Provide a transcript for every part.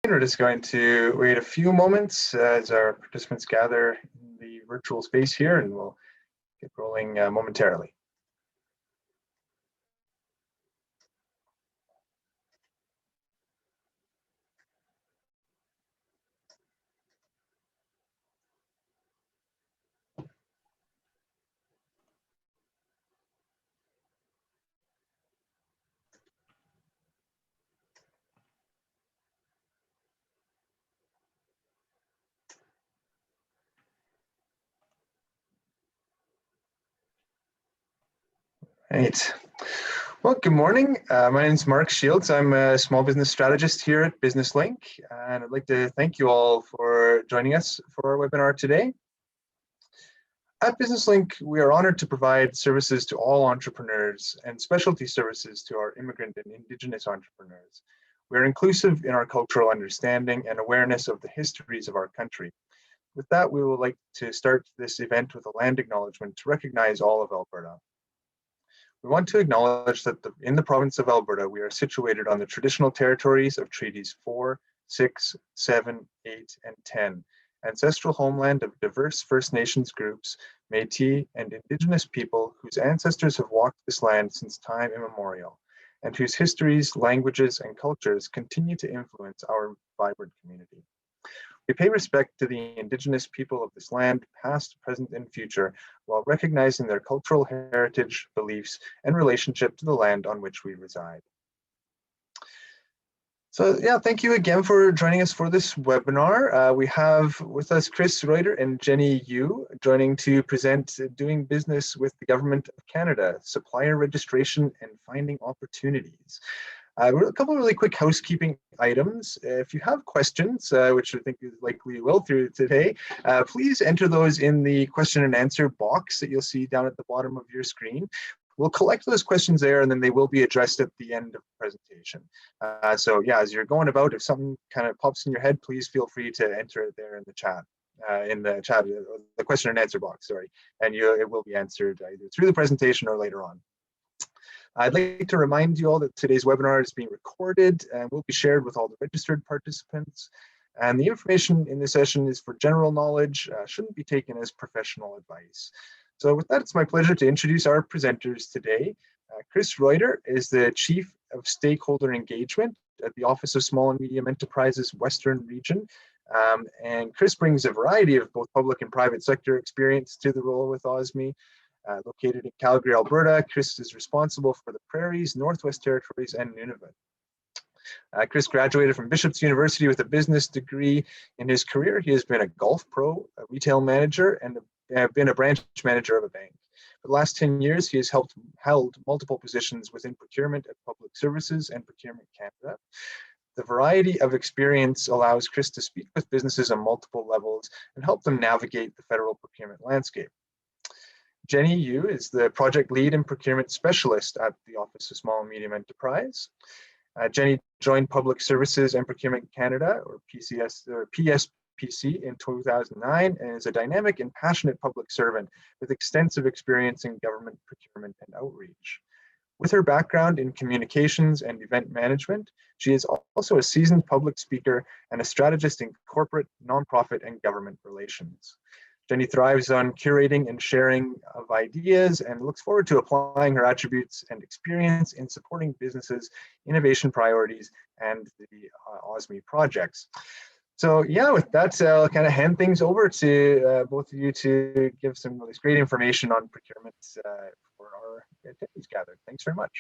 We're just going to wait a few moments as our participants gather in the virtual space here, and we'll get rolling momentarily. Right. Well, good morning. My name is Mark Shields. I'm a small business strategist here at Business Link, and I'd like to thank you all for joining us for our webinar today. At Business Link, we are honored to provide services to all entrepreneurs and specialty services to our immigrant and Indigenous entrepreneurs. We are inclusive in our cultural understanding and awareness of the histories of our country. With that, we would like to start this event with a land acknowledgement to recognize all of Alberta. We want to acknowledge that in the province of Alberta, we are situated on the traditional territories of Treaties 4, 6, 7, 8, and 10, ancestral homeland of diverse First Nations groups, Métis, and Indigenous people whose ancestors have walked this land since time immemorial, and whose histories, languages, and cultures continue to influence our vibrant community. We pay respect to the Indigenous people of this land, past, present, and future, while recognizing their cultural heritage, beliefs, and relationship to the land on which we reside. So yeah, thank you again for joining us for this webinar. We have with us Kris, Ruiter, and Jenny Yu joining to present Doing Business with the Government of Canada, Supplier Registration and Finding Opportunities. A couple of really quick housekeeping items. If you have questions, which I think is likely you will through today, please enter those in the question and answer box that you'll see down at the bottom of your screen. We'll collect those questions there, and then they will be addressed at the end of the presentation. So yeah, as you're going about, if something kind of pops in your head, please feel free to enter it there in the chat. The question and answer box, sorry, and it will be answered either through the presentation or later on. I'd like to remind you all that today's webinar is being recorded and will be shared with all the registered participants. And the information in this session is for general knowledge, shouldn't be taken as professional advice. So with that, it's my pleasure to introduce our presenters today. Kris Ruiter is the Chief of Stakeholder Engagement at the Office of Small and Medium Enterprises Western Region. And Kris brings a variety of both public and private sector experience to the role with OSME. Located in Calgary, Alberta, Kris is responsible for the Prairies, Northwest Territories, and Nunavut. Kris graduated from Bishop's University with a business degree. In his career, he has been a golf pro, a retail manager, and been a branch manager of a bank. For the last 10 years, he has held multiple positions within procurement at Public Services and Procurement Canada. The variety of experience allows Kris to speak with businesses on multiple levels and help them navigate the federal procurement landscape. Jenny Yu is the project lead and procurement specialist at the Office of Small and Medium Enterprise. Jenny joined Public Services and Procurement Canada, or PSPC, in 2009, and is a dynamic and passionate public servant with extensive experience in government procurement and outreach. With her background in communications and event management, she is also a seasoned public speaker and a strategist in corporate, nonprofit, and government relations. Jenny thrives on curating and sharing of ideas and looks forward to applying her attributes and experience in supporting businesses, innovation priorities, and the OSME projects. So yeah, with that, I'll kind of hand things over to both of you to give some of this great information on procurement for our attendees gathered. Thanks very much.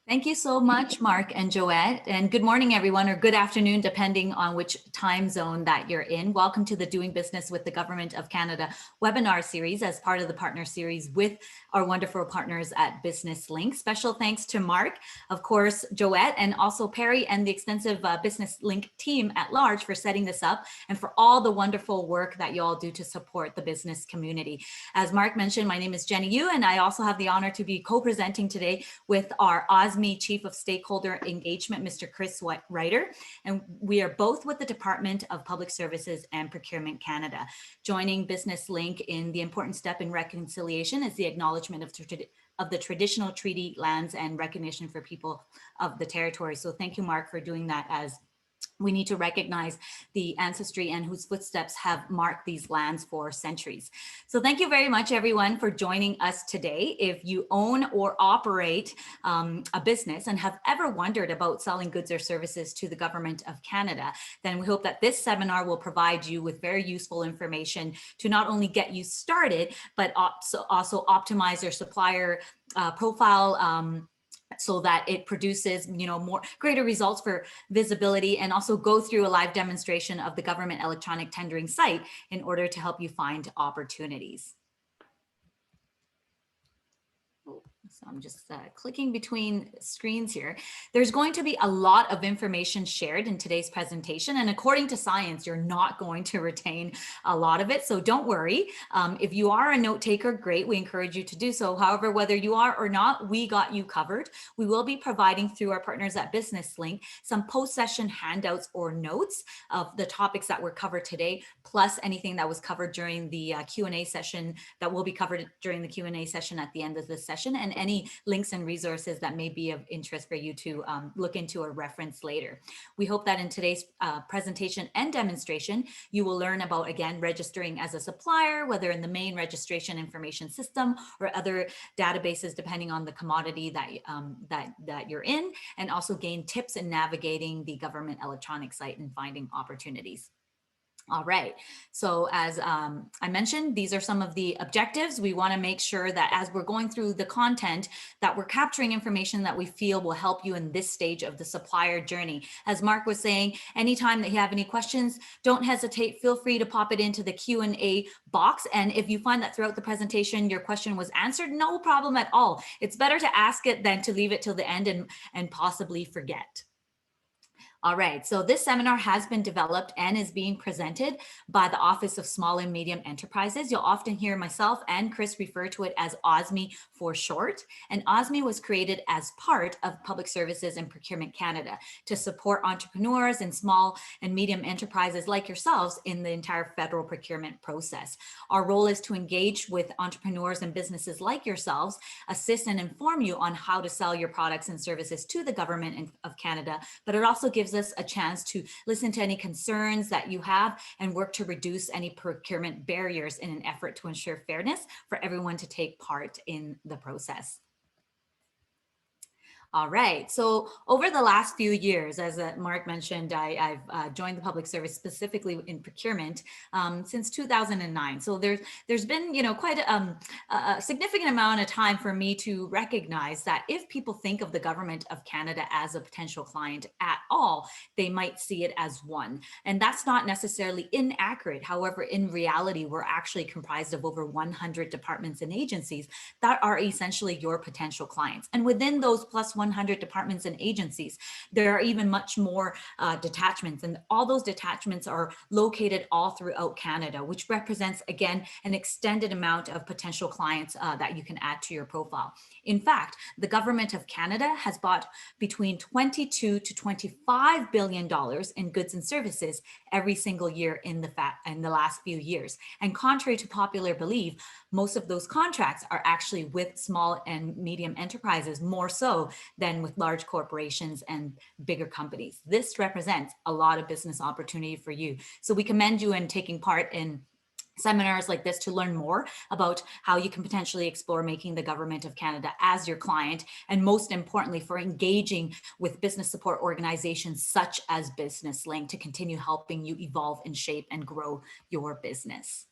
Thank you so much, Mark and Joette, and good morning, everyone, or good afternoon, depending on which time zone that you're in. Welcome to the Doing Business with the Government of Canada webinar series as part of the partner series with our wonderful partners at Business Link. Special thanks to Mark, of course, Joette, and also Perry and the extensive Business Link team at large for setting this up and for all the wonderful work that you all do to support the business community. As Mark mentioned, my name is Jenny Yu, and I also have the honor to be co-presenting today with our OSME Chief of Stakeholder Engagement, Mr. Kris Ruiter, and we are both with the Department of Public Services and Procurement Canada. Joining Business Link in the important step in reconciliation is the acknowledgement of the traditional treaty lands and recognition for people of the territory. So thank you, Mark, for doing that, as we need to recognize the ancestry and whose footsteps have marked these lands for centuries. So thank you very much, everyone, for joining us today. If you own or operate a business and have ever wondered about selling goods or services to the Government of Canada, then we hope that this seminar will provide you with very useful information to not only get you started, but also optimize your supplier profile, so that it produces, greater results for visibility, and also go through a live demonstration of the government electronic tendering site in order to help you find opportunities. So I'm just clicking between screens here. There's going to be a lot of information shared in today's presentation, and according to science, you're not going to retain a lot of it, so don't worry. If you are a note taker, great, we encourage you to do so. However, whether you are or not, we got you covered. We will be providing through our partners at Business Link some post-session handouts or notes of the topics that were covered today, plus anything that was covered during the Q&A session that will be covered during the Q&A session at the end of this session, and any links and resources that may be of interest for you to look into or reference later. We hope that in today's presentation and demonstration, you will learn about, again, registering as a supplier, whether in the main registration information system or other databases, depending on the commodity that you're in, and also gain tips in navigating the government electronic site and finding opportunities. All right, so as I mentioned, these are some of the objectives. We want to make sure that as we're going through the content, that we're capturing information that we feel will help you in this stage of the supplier journey. As Mark was saying, anytime that you have any questions, don't hesitate, feel free to pop it into the Q&A box. And if you find that throughout the presentation, your question was answered, no problem at all. It's better to ask it than to leave it till the end and possibly forget. All right, so this seminar has been developed and is being presented by the Office of Small and Medium Enterprises. You'll often hear myself and Kris refer to it as OSME for short. And OSME was created as part of Public Services and Procurement Canada to support entrepreneurs and small and medium enterprises like yourselves in the entire federal procurement process. Our role is to engage with entrepreneurs and businesses like yourselves, assist and inform you on how to sell your products and services to the Government of Canada, but it also gives us a chance to listen to any concerns that you have and work to reduce any procurement barriers in an effort to ensure fairness for everyone to take part in the process. All right, so over the last few years, as Mark mentioned, I've joined the public service specifically in procurement since 2009. So there's been, quite a significant amount of time for me to recognize that if people think of the Government of Canada as a potential client at all, they might see it as one. And that's not necessarily inaccurate. However, in reality, we're actually comprised of over 100 departments and agencies that are essentially your potential clients. And within those plus 100 departments and agencies, there are even much more detachments, and all those detachments are located all throughout Canada, which represents, again, an extended amount of potential clients that you can add to your profile. In fact, the Government of Canada has bought between $22 to $25 billion in goods and services every single year in the last few years. And contrary to popular belief, most of those contracts are actually with small and medium enterprises, more so than with large corporations and bigger companies. This represents a lot of business opportunity for you. So we commend you in taking part in seminars like this to learn more about how you can potentially explore making the Government of Canada as your client, and most importantly, for engaging with business support organizations such as Business Link to continue helping you evolve and shape and grow your business.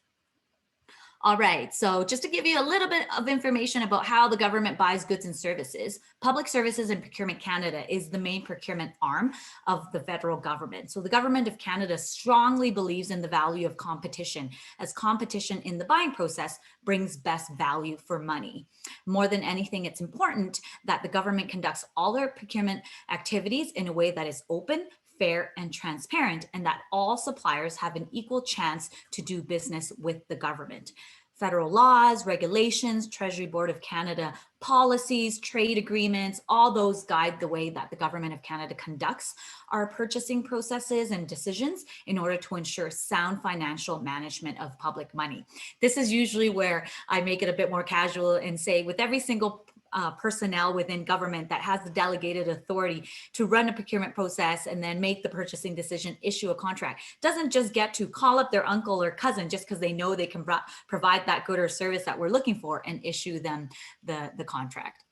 All right, so just to give you a little bit of information about how the government buys goods and services, Public Services and Procurement Canada is the main procurement arm of the federal government. So the Government of Canada strongly believes in the value of competition, as competition in the buying process brings best value for money. More than anything, it's important that the government conducts all their procurement activities in a way that is open, fair, and transparent, and that all suppliers have an equal chance to do business with the government. Federal laws, regulations, Treasury Board of Canada policies, trade agreements, all those guide the way that the Government of Canada conducts our purchasing processes and decisions in order to ensure sound financial management of public money. This is usually where I make it a bit more casual and say with every single personnel within government that has the delegated authority to run a procurement process and then make the purchasing decision, issue a contract. Doesn't just get to call up their uncle or cousin just because they know they can provide that good or service that we're looking for and issue them the contract.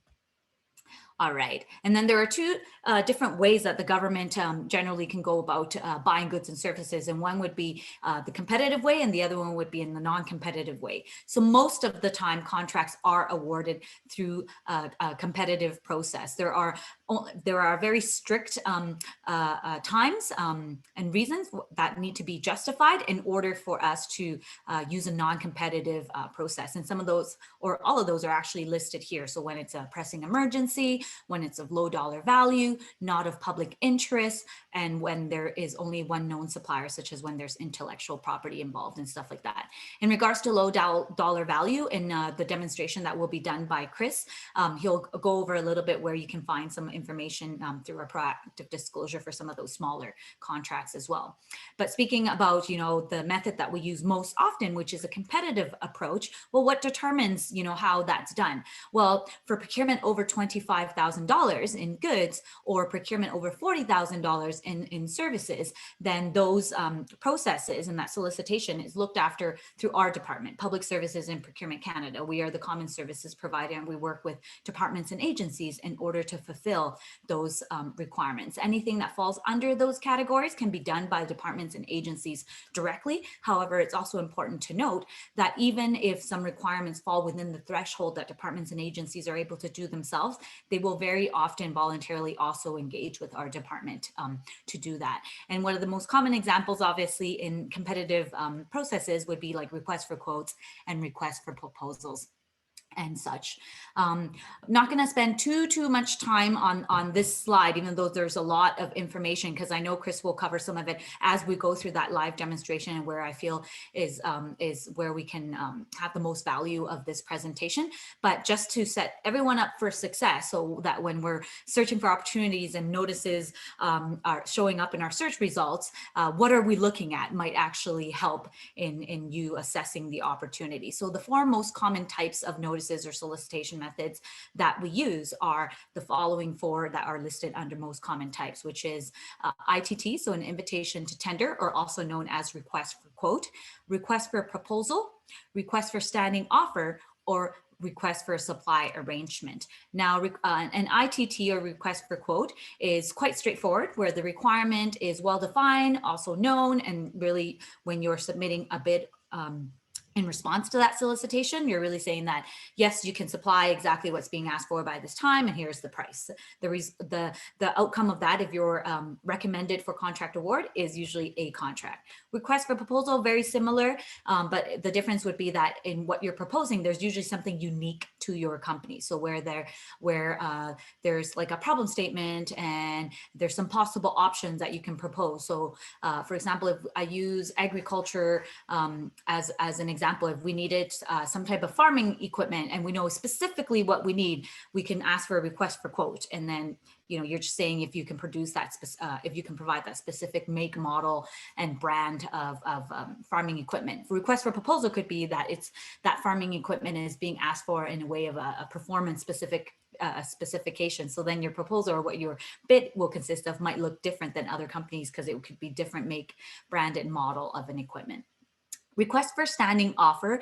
All right. And then there are two different ways that the government generally can go about buying goods and services. And one would be the competitive way, and the other one would be in the non-competitive way. So most of the time, contracts are awarded through a competitive process. There are very strict times and reasons that need to be justified in order for us to use a non-competitive process. And some of those, or all of those, are actually listed here. So when it's a pressing emergency, when it's of low dollar value, not of public interest, and when there is only one known supplier, such as when there's intellectual property involved and stuff like that. In regards to low dollar value, in the demonstration that will be done by Kris, he'll go over a little bit where you can find some information through our proactive disclosure for some of those smaller contracts as well. But speaking about, the method that we use most often, which is a competitive approach, well, what determines, how that's done? Well, for procurement over $25,000 in goods or procurement over $40,000 in services, then those processes and that solicitation is looked after through our department, Public Services and Procurement Canada. We are the common services provider, and we work with departments and agencies in order to fulfill those requirements. Anything that falls under those categories can be done by departments and agencies directly. However, it's also important to note that even if some requirements fall within the threshold that departments and agencies are able to do themselves, they will very often voluntarily also engage with our department to do that. And one of the most common examples, obviously, in competitive processes would be like requests for quotes and requests for proposals and such. Not going to spend too much time on this slide, even though there's a lot of information, because I know Kris will cover some of it as we go through that live demonstration, and where I feel is where we can have the most value of this presentation. But just to set everyone up for success, so that when we're searching for opportunities and notices are showing up in our search results, what are we looking at might actually help in you assessing the opportunity. So the four most common types of notices or solicitation methods that we use are the following four that are listed under most common types, which is ITT, so an invitation to tender, or also known as request for quote, request for proposal, request for standing offer, or request for a supply arrangement. Now, an ITT, or request for quote, is quite straightforward, where the requirement is well defined, also known, and really when you're submitting a bid in response to that solicitation, you're really saying that, yes, you can supply exactly what's being asked for by this time, and here's the price. The outcome of that, if you're recommended for contract award, is usually a contract. Request for proposal, very similar, but the difference would be that in what you're proposing, there's usually something unique to your company. So where there's like a problem statement and there's some possible options that you can propose. So for example, if I use agriculture as an example, if we needed some type of farming equipment and we know specifically what we need, we can ask for a request for quote. And then, you're just saying if you can produce that, if you can provide that specific make, model, and brand of farming equipment. Request for proposal could be that it's that farming equipment is being asked for in a way of a performance specific specification. So then your proposal, or what your bid will consist of, might look different than other companies because it could be different make, brand, and model of an equipment. Request for standing offer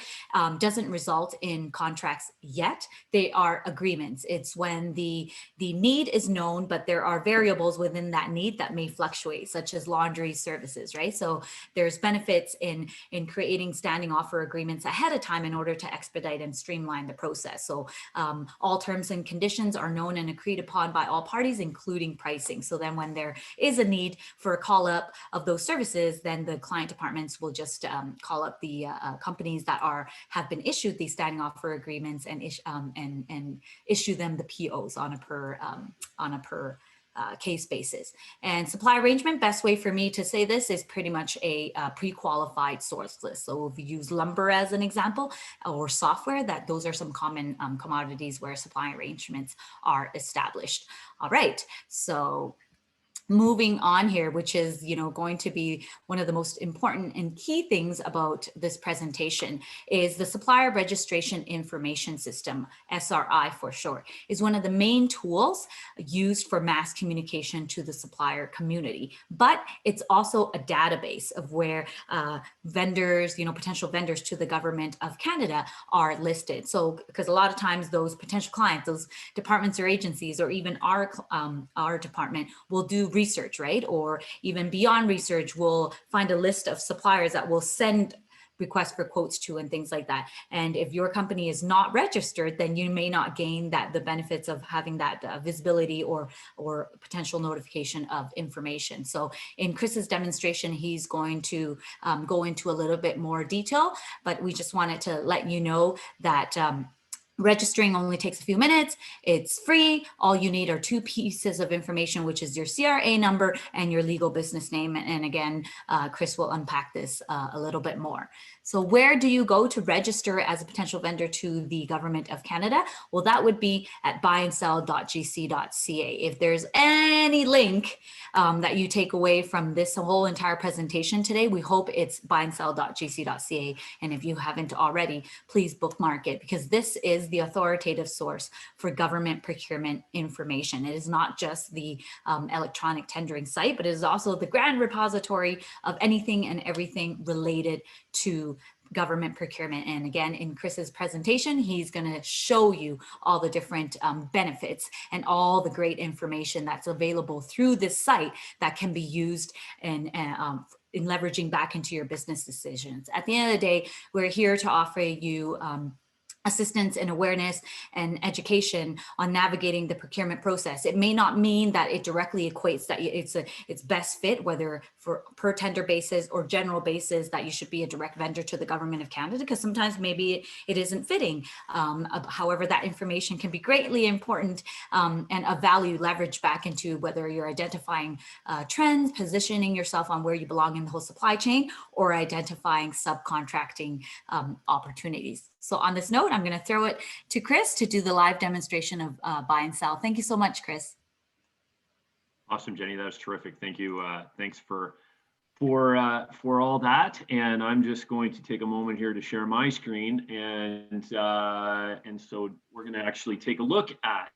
doesn't result in contracts yet. They are agreements. It's when the need is known, but there are variables within that need that may fluctuate, such as laundry services, right? So there's benefits in creating standing offer agreements ahead of time in order to expedite and streamline the process. So all terms and conditions are known and agreed upon by all parties, including pricing. So then when there is a need for a call up of those services, then the client departments will just call up the companies that have been issued these standing offer agreements and issue them the POs on a per case basis. And supply arrangement, best way for me to say this is pretty much a pre-qualified source list. So if you use lumber as an example, or software, those are some common commodities where supply arrangements are established. All right, so moving on here, which is, going to be one of the most important and key things about this presentation, is the Supplier Registration Information System, SRI for short, is one of the main tools used for mass communication to the supplier community. But it's also a database of where vendors, potential vendors to the government of Canada are listed. So, because a lot of times those potential clients, those departments or agencies, or even our department will do research, right? Or even beyond research, we'll find a list of suppliers that will send requests for quotes to and things like that. And if your company is not registered, then you may not gain the benefits of having that visibility or potential notification of information. So in Kris's demonstration, he's going to go into a little bit more detail, but we just wanted to let you know that registering only takes a few minutes. It's free. All you need are 2 pieces of information, which is your CRA number and your legal business name. And again, Kris will unpack this a little bit more. So where do you go to register as a potential vendor to the government of Canada? Well, that would be at buyandsell.gc.ca. If there's any link that you take away from this whole entire presentation today, we hope it's buyandsell.gc.ca. And if you haven't already, please bookmark it, because this is the authoritative source for government procurement information. It is not just the electronic tendering site, but it is also the grand repository of anything and everything related to government procurement. And again, in Kris's presentation, he's going to show you all the different benefits and all the great information that's available through this site that can be used in leveraging back into your business decisions. At the end of the day, we're here to offer you assistance and awareness and education on navigating the procurement process. It may not mean that it directly equates that it's best fit, whether for per tender basis or general basis, that you should be a direct vendor to the government of Canada, because sometimes maybe it isn't fitting. However, that information can be greatly important and of value leveraged back into whether you're identifying trends, positioning yourself on where you belong in the whole supply chain, or identifying subcontracting opportunities. So on this note, I'm going to throw it to Kris to do the live demonstration of buy and sell. Thank you so much, Kris. Awesome, Jenny. That was terrific. Thank you. Thanks for all that. And I'm just going to take a moment here to share my screen, and so we're going to actually take a look at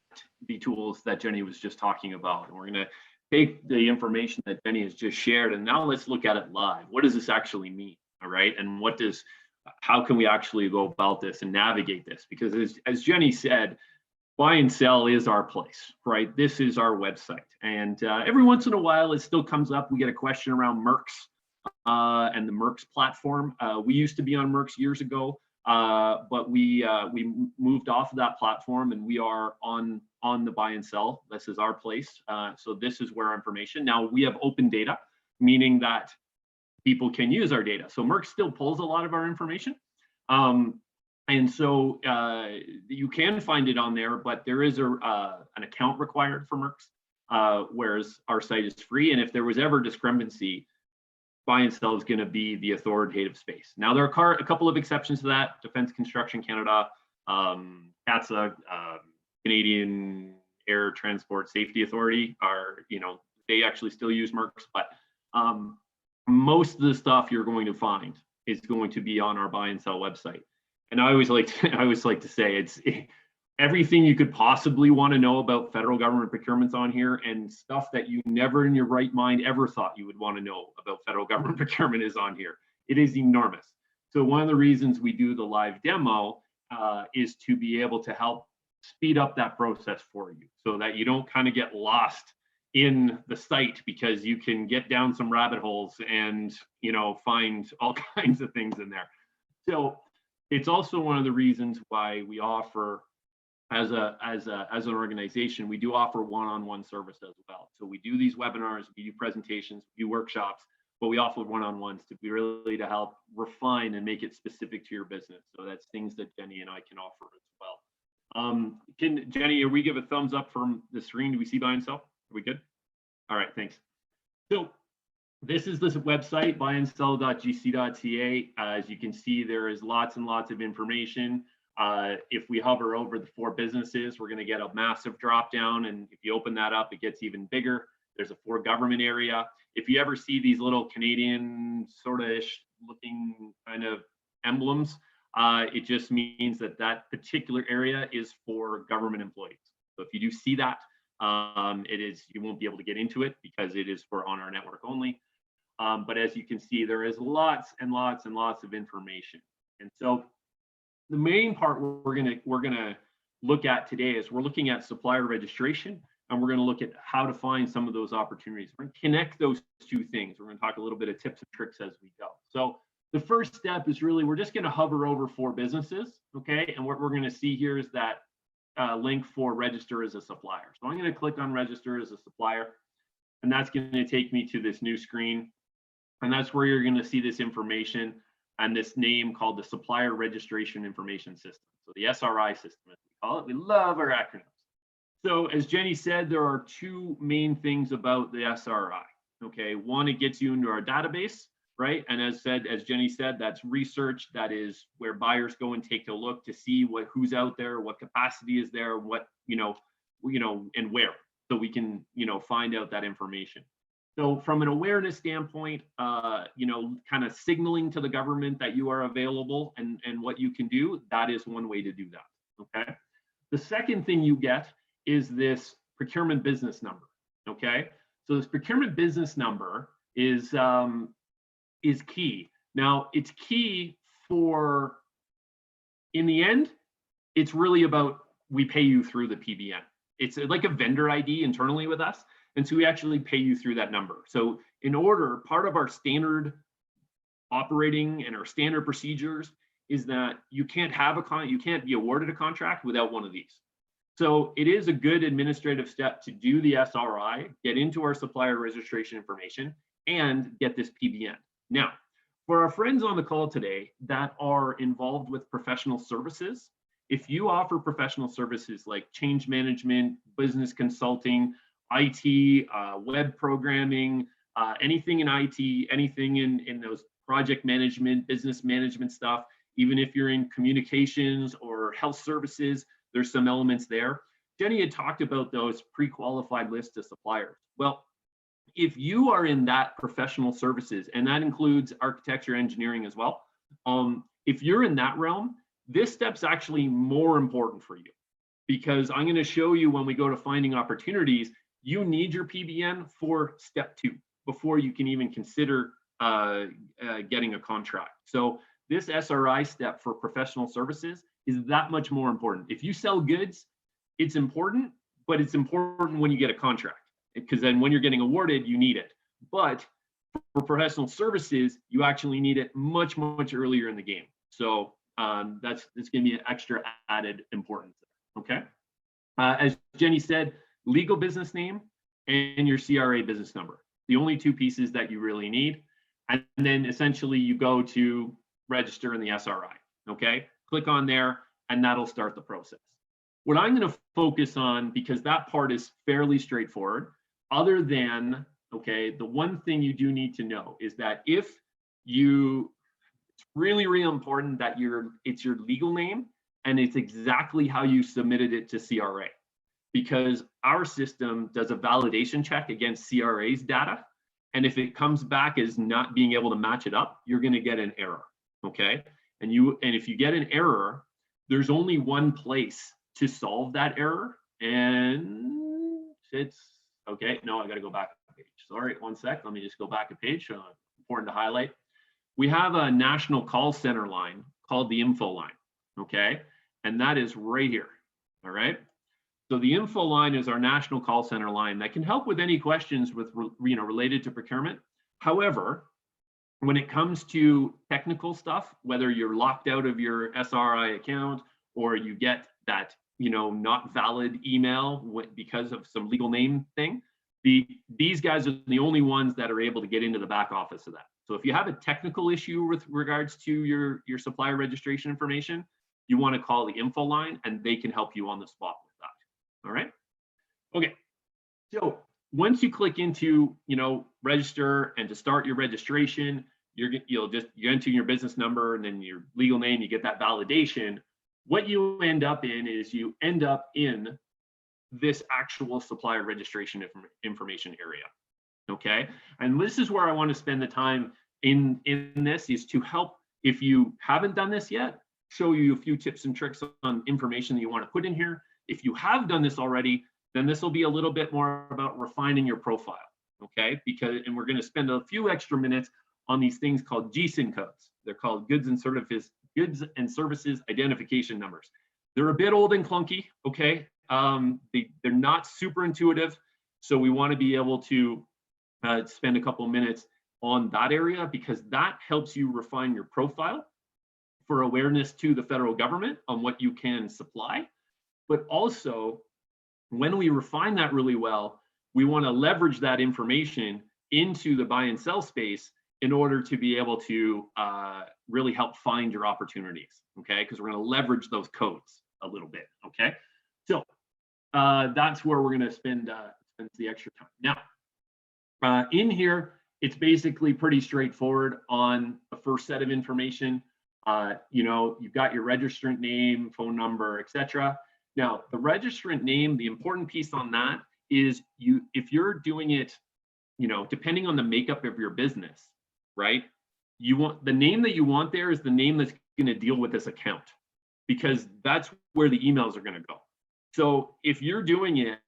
the tools that Jenny was just talking about, and we're going to take the information that Jenny has just shared, and now let's look at it live. What does this actually mean? All right, and how can we actually go about this and navigate this? Because as Jenny said, buy and sell is our place, right? This is our website. And every once in a while, it still comes up. We get a question around MERX and the MERX platform. We used to be on MERX years ago, but we moved off of that platform, and we are on the buy and sell. This is our place. So this is where our information. Now we have open data, meaning that people can use our data. So MERX still pulls a lot of our information. And so you can find it on there, but there is an account required for MERX, whereas our site is free. And if there was ever discrepancy, buy and sell is going to be the authoritative space. Now, there are a couple of exceptions to that. Defense Construction Canada, CATSA, Canadian Air Transport Safety Authority they actually still use MERX, but most of the stuff you're going to find is going to be on our buy and sell website. And I always like to say it's everything you could possibly want to know about federal government procurements on here, and stuff that you never in your right mind ever thought you would want to know about federal government procurement is on here. It is enormous. So one of the reasons we do the live demo is to be able to help speed up that process for you, so that you don't kind of get lost in the site, because you can get down some rabbit holes and find all kinds of things in there. So it's also one of the reasons why we offer, as an organization, we do offer one-on-one service as well. So we do these webinars, we do presentations, we do workshops, but we offer one-on-ones to help refine and make it specific to your business. So that's things that Jenny and I can offer as well. Jenny, we give a thumbs up from the screen? Do we see buy and sell? Are we good? All right, thanks. So this is this website, buyandsell.gc.ca. As you can see, there is lots and lots of information. If we hover over the 4 businesses, we're going to get a massive drop down. And if you open that up, it gets even bigger. There's a for government area. If you ever see these little Canadian sort of looking kind of emblems, it just means that that particular area is for government employees. So if you do see that, you won't be able to get into it because it is for on our network only. But as you can see, there is lots and lots and lots of information. And so the main part we're gonna look at today is we're looking at supplier registration, and we're gonna look at how to find some of those opportunities. We're gonna connect those two things. We're gonna talk a little bit of tips and tricks as we go. So the first step is really, we're just gonna hover over for businesses, okay? And what we're gonna see here is that link for register as a supplier. So I'm gonna click on register as a supplier, and that's gonna take me to this new screen. And that's where you're gonna see this information and this name called the Supplier Registration Information System. So the SRI system, as we call it. We love our acronyms. So as Jenny said, there are two main things about the SRI, okay? One, it gets you into our database, right? And as Jenny said, that's research. That is where buyers go and take a look to see who's out there, what capacity is there, what, and where, so we can, find out that information. So from an awareness standpoint, kind of signaling to the government that you are available and what you can do, that is one way to do that, okay? The second thing you get is this procurement business number, okay? So this procurement business number is key. Now, it's key for, in the end, it's really about, we pay you through the PBN. It's like a vendor ID internally with us. And so we actually pay you through that number. So part of our standard operating and our standard procedures is that you can't be awarded a contract without one of these. So it is a good administrative step to do the SRI, get into our supplier registration information, and get this PBN. Now, for our friends on the call today that are involved with professional services, if you offer professional services like change management, business consulting, IT, web programming, anything in IT, anything in those project management, business management stuff, even if you're in communications or health services, there's some elements there. Jenny had talked about those pre-qualified lists of suppliers. Well, if you are in that professional services, and that includes architecture, engineering as well, if you're in that realm, this step's actually more important for you, because I'm going to show you when we go to finding opportunities, you need your PBN for step 2 before you can even consider getting a contract. So this SRI step for professional services is that much more important. If you sell goods, it's important, but it's important when you get a contract, because then when you're getting awarded, you need it. But for professional services, you actually need it much, much earlier in the game. So that's going to be an extra added importance, okay? As Jenny said, legal business name and your CRA business number, the only two pieces that you really need. And then essentially you go to register in the SRI, okay? Click on there and that'll start the process. What I'm going to focus on, because that part is fairly straightforward, other than, okay, the one thing you do need to know is that it's really, really important that it's your legal name and it's exactly how you submitted it to CRA. Because our system does a validation check against CRA's data. And if it comes back as not being able to match it up, you're going to get an error, okay? And if you get an error, there's only one place to solve that error. And it's, okay, no, I got to go back a page. Sorry, one sec. Let me just go back a page. Important to highlight. We have a national call center line called the info line, okay? And that is right here, all right? So the info line is our national call center line that can help with any questions related to procurement. However, when it comes to technical stuff, whether you're locked out of your SRI account or you get that not valid email because of some legal name thing, these guys are the only ones that are able to get into the back office of that. So if you have a technical issue with regards to your supplier registration information, you want to call the info line and they can help you on the spot with that. All right. Okay. So once you click into, register and to start your registration, you're enter your business number and then your legal name, you get that validation. What you end up in is this actual supplier registration information area. Okay, and this is where I want to spend the time in this, is to help, if you haven't done this yet, show you a few tips and tricks on information that you want to put in here. If you have done this already, then this will be a little bit more about refining your profile. Okay, and we're going to spend a few extra minutes on these things called GSIN codes. They're called goods and services identification numbers. They're a bit old and clunky. Okay, they're not super intuitive, so we want to be able to spend a couple minutes on that area, because that helps you refine your profile for awareness to the federal government on what you can supply. But also, when we refine that really well, we want to leverage that information into the buy and sell space in order to be able to really help find your opportunities, okay? Because we're going to leverage those codes a little bit, okay? So that's where we're going to spend the extra time. Now, in here, it's basically pretty straightforward on the first set of information. You know, you've got your registrant name, phone number, etc. Now, the registrant name, the important piece on that is if you're doing it, you know, depending on the makeup of your business, right? You want the name that you want there is the name that's going to deal with this account, because that's where the emails are going to go. So if you're doing it,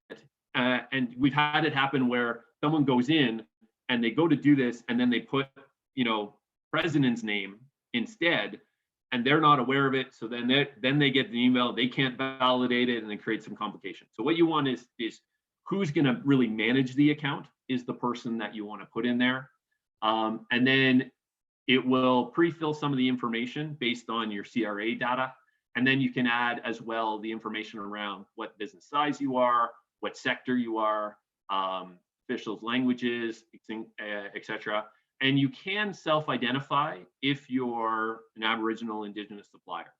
and we've had it happen where someone goes in and they go to do this, and then they put, you know, president's name instead, and they're not aware of it. So then they get the email, they can't validate it, and then create some complications. So what you want is who's going to really manage the account is the person that you want to put in there. And then it will pre-fill some of the information based on your CRA data. And then you can add as well the information around what business size you are, what sector you are, officials' languages, etc. And you can self-identify if you're an Aboriginal Indigenous supplier.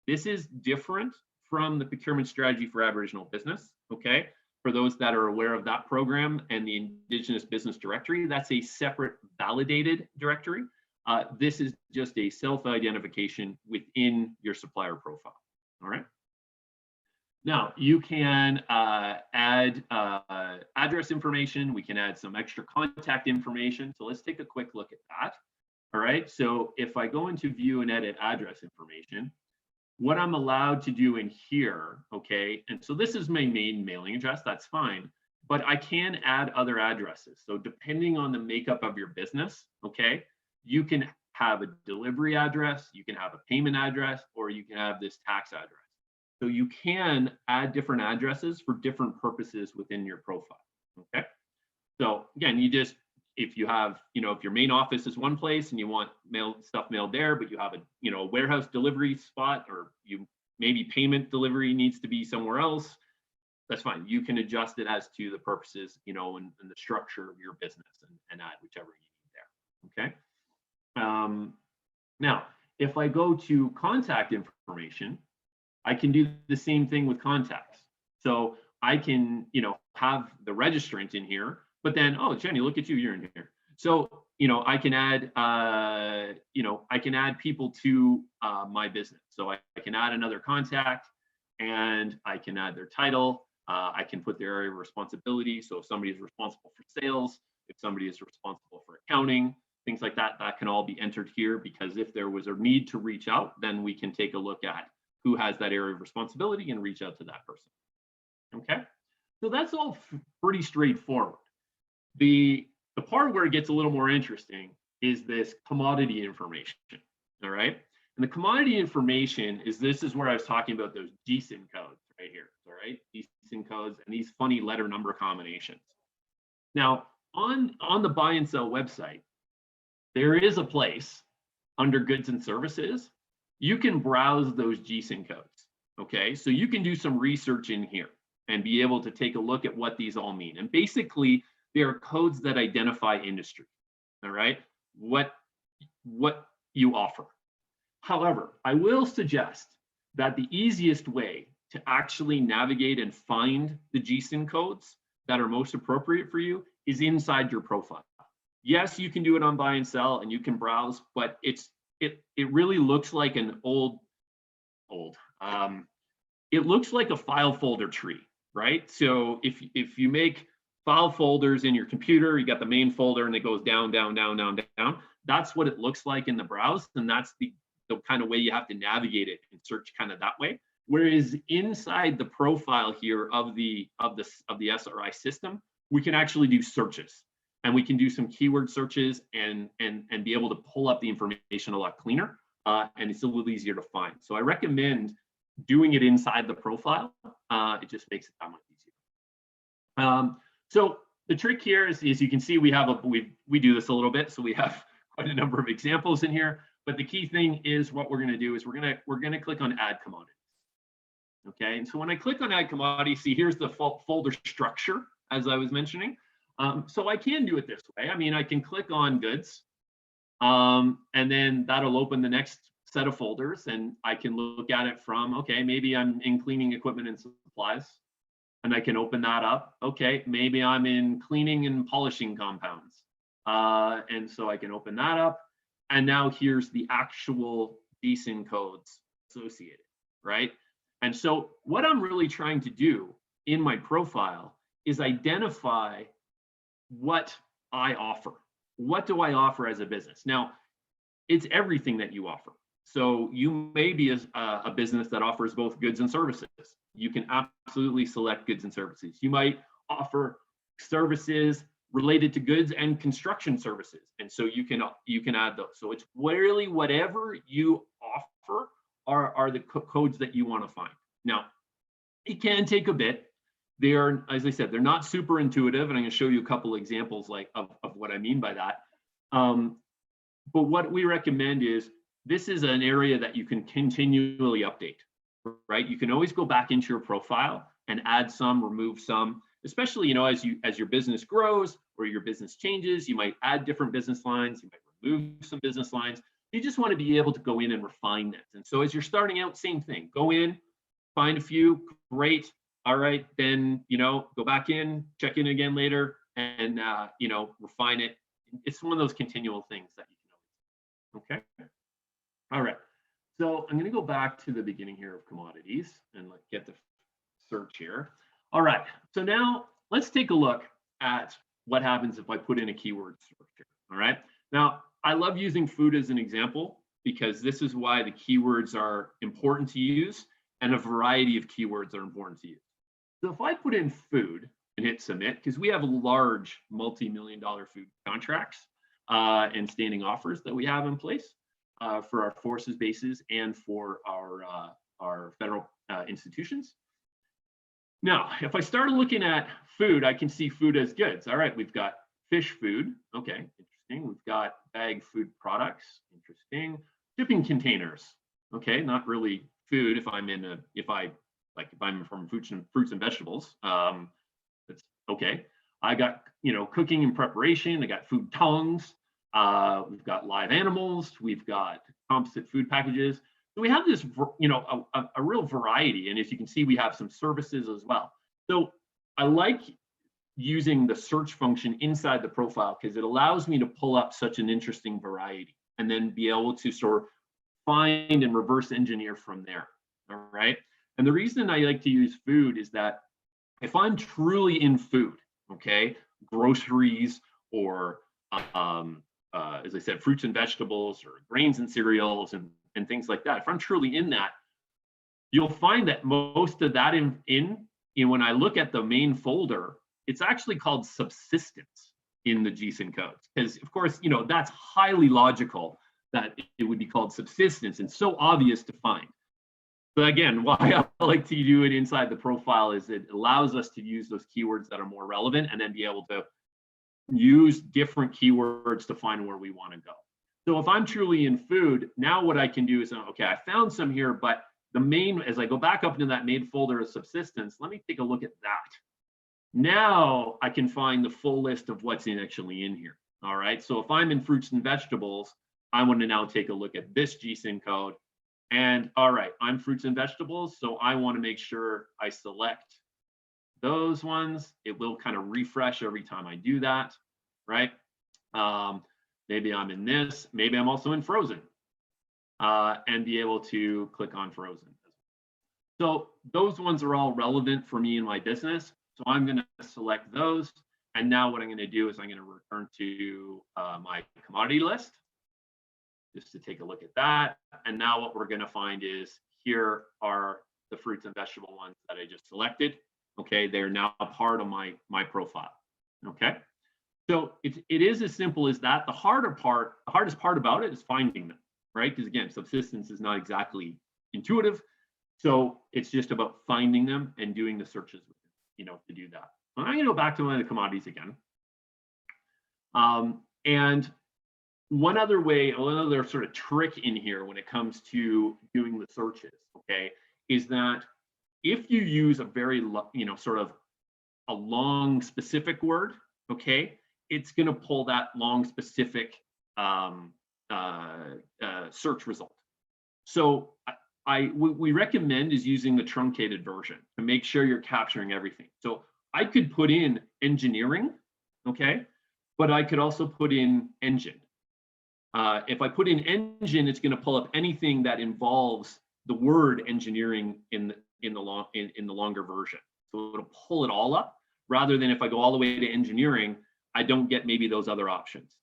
This is different from the procurement strategy for Aboriginal business, okay? For those that are aware of that program and the Indigenous Business Directory, that's a separate validated directory. This is just a self-identification within your supplier profile, all right? Now, you can add address information. We can add some extra contact information. So let's take a quick look at that. All right, so if I go into view and edit address information, what I'm allowed to do in here, okay, and so this is my main mailing address, that's fine, but I can add other addresses. So depending on the makeup of your business, okay, you can have a delivery address, you can have a payment address, or you can have this tax address. So you can add different addresses for different purposes within your profile, okay? So again, you just, if you have, you know, if your main office is one place and you want stuff mailed there, but you have a, you know, warehouse delivery spot, or you maybe payment delivery needs to be somewhere else, that's fine. You can adjust it as to the purposes, you know, and the structure of your business, and add whichever you need there, okay? Now, if I go to contact information, I can do the same thing with contacts. So I can, you know, have the registrant in here, but then, oh, Jenny, look at you, you're in here. So, you know, I can add, you know, I can add people to my business. So I can add another contact, and I can add their title. I can put their area of responsibility. So if somebody is responsible for sales, if somebody is responsible for accounting, things like that, that can all be entered here, because if there was a need to reach out, then we can take a look at who has that area of responsibility and reach out to that person. Okay, so that's all pretty straightforward. The part where it gets a little more interesting is this commodity information, all right? And the commodity information is, this is where I was talking about those GSIN codes right here, all right? GSIN codes and these funny letter number combinations. Now, on the buy and sell website, there is a place under goods and services. You can browse those GSIN codes, okay? So you can do some research in here and be able to take a look at what these all mean. And basically, they are codes that identify industry, all right? What you offer. However, I will suggest that the easiest way to actually navigate and find the GSIN codes that are most appropriate for you is inside your profile. Yes, you can do it on buy and sell and you can browse, but it really looks like an it looks like a file folder tree. right? So if you make file folders in your computer, you got the main folder and it goes down, down, down, down, down. That's what it looks like in the browse, and that's the kind of way you have to navigate it and search kind of that way. Whereas inside the profile here of the SRI system, we can actually do searches, and we can do some keyword searches and be able to pull up the information a lot cleaner, and it's a little easier to find. So I recommend doing it inside the profile. It just makes it that much easier. So the trick here is you can see we do this a little bit, so we have quite a number of examples in here. But the key thing is what we're going to do is we're going to click on Add Commodities. Okay, and so when I click on Add Commodities, see here's the folder structure as I was mentioning. So I can do it this way. I mean, I can click on Goods, and then that'll open the next set of folders, and I can look at it from, okay, maybe I'm in cleaning equipment and supplies, and I can open that up. Okay, maybe I'm in cleaning and polishing compounds, and so I can open that up. And now here's the actual GSIN codes associated, right? And so what I'm really trying to do in my profile is identify what I offer. What do I offer as a business? Now, it's everything that you offer. So you may be a business that offers both goods and services. You can absolutely select goods and services. You might offer services related to goods and construction services, and so you can add those. So it's really whatever you offer are the codes that you want to find. Now, it can take a bit. They are, as I said, they're not super intuitive, and I'm going to show you a couple examples of what I mean by that. But what we recommend is this is an area that you can continually update, right? You can always go back into your profile and add some, remove some. Especially, as your business grows or your business changes, you might add different business lines, you might remove some business lines. You just want to be able to go in and refine that. And so as you're starting out, same thing, go in, find a few, great. All right, then, go back in, check in again later, and, refine it. It's one of those continual things that you can always do. Okay. All right. So I'm going to go back to the beginning here of commodities and get the search here. All right, so now let's take a look at what happens if I put in a keyword search here. All right, now I love using food as an example because this is why the keywords are important to use and a variety of keywords are important to use. So if I put in food and hit submit, because we have large multi-million-dollar food contracts and standing offers that we have in place for our forces bases and for our federal institutions. Now, if I start looking at food, I can see food as goods. All right, we've got fish food. Okay, interesting. We've got bagged food products. Interesting. Shipping containers. Okay, not really food. If I'm from fruits and vegetables, that's okay. I got cooking and preparation. I got food tongs. We've got live animals. We've got composite food packages. So we have this, a real variety. And as you can see, we have some services as well. So I like using the search function inside the profile because it allows me to pull up such an interesting variety and then be able to sort of find and reverse engineer from there. All right. And the reason I like to use food is that if I'm truly in food, okay, groceries or, as I said, fruits and vegetables or grains and cereals and things like that. If I'm truly in that, you'll find that most of that when I look at the main folder, it's actually called subsistence in the GSIN codes. Because of course, that's highly logical that it would be called subsistence and so obvious to find. But again, why I like to do it inside the profile is it allows us to use those keywords that are more relevant and then be able to use different keywords to find where we want to go. So if I'm truly in food, now what I can do is, okay, I found some here, but as I go back up into that main folder of subsistence, let me take a look at that. Now I can find the full list of what's actually in here. All right, so if I'm in fruits and vegetables, I want to now take a look at this GSIN code. And all right, I'm fruits and vegetables, so I want to make sure I select those ones. It will kind of refresh every time I do that, right? Maybe I'm in this, maybe I'm also in frozen and be able to click on frozen. So those ones are all relevant for me in my business. So I'm going to select those. And now what I'm going to do is I'm going to return to my commodity list just to take a look at that. And now what we're going to find is here are the fruits and vegetable ones that I just selected. Okay, they're now a part of my profile. Okay, so it is as simple as that. The hardest part about it is finding them, right? Because again, subsistence is not exactly intuitive. So it's just about finding them and doing the searches, to do that. I'm going to go back to one of the commodities again. And one other sort of trick in here when it comes to doing the searches, okay, is that if you use a very, sort of a long specific word, okay, it's going to pull that long specific search result. So we recommend is using the truncated version to make sure you're capturing everything. So I could put in engineering, okay, but I could also put in engine. If I put in engine, it's going to pull up anything that involves the word engineering in the longer version. So it'll pull it all up, rather than if I go all the way to engineering, I don't get maybe those other options.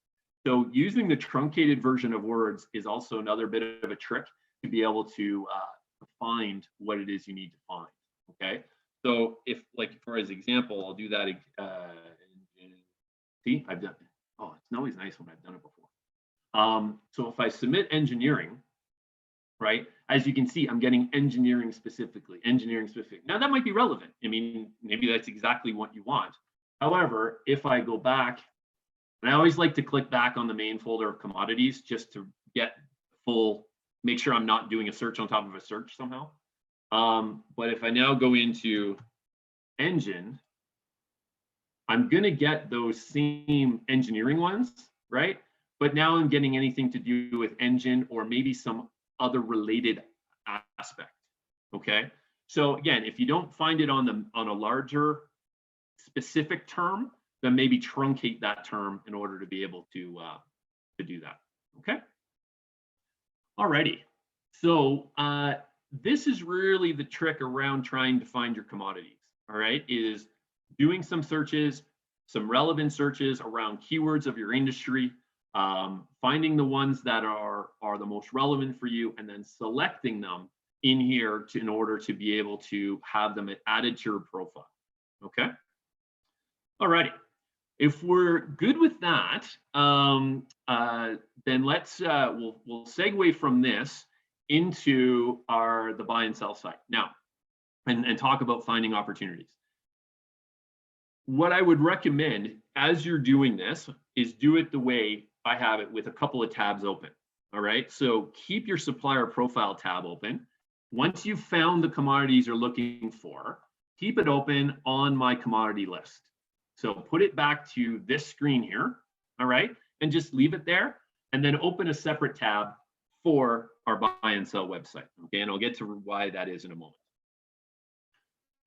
So using the truncated version of words is also another bit of a trick to be able to find what it is you need to find. Okay. So if, like, for as example, I'll do that. See, I've done it. Oh, it's always nice when I've done it before. So if I submit engineering, right, as you can see, I'm getting engineering specific. Now that might be relevant. I mean, maybe that's exactly what you want. However, if I go back, and I always like to click back on the main folder of commodities just to get make sure I'm not doing a search on top of a search somehow. But if I now go into engine, I'm going to get those same engineering ones, right? But now I'm getting anything to do with engine or maybe some other related aspect. Okay. So again, if you don't find it on a larger specific term, then maybe truncate that term in order to be able to do that. Okay. Alrighty. So this is really the trick around trying to find your commodities. All right, is doing some searches, some relevant searches around keywords of your industry, finding the ones that are the most relevant for you, and then selecting them in here in order to be able to have them added to your profile. Okay. Alrighty. If we're good with that, then let's we'll segue from this into the buy and sell side now, and talk about finding opportunities. What I would recommend as you're doing this is do it the way I have it, with a couple of tabs open. All right, so keep your supplier profile tab open. Once you've found the commodities you're looking for, keep it open on my commodity list. So put it back to this screen here, all right, and just leave it there, and then open a separate tab for our buy and sell website. Okay, and I'll get to why that is in a moment.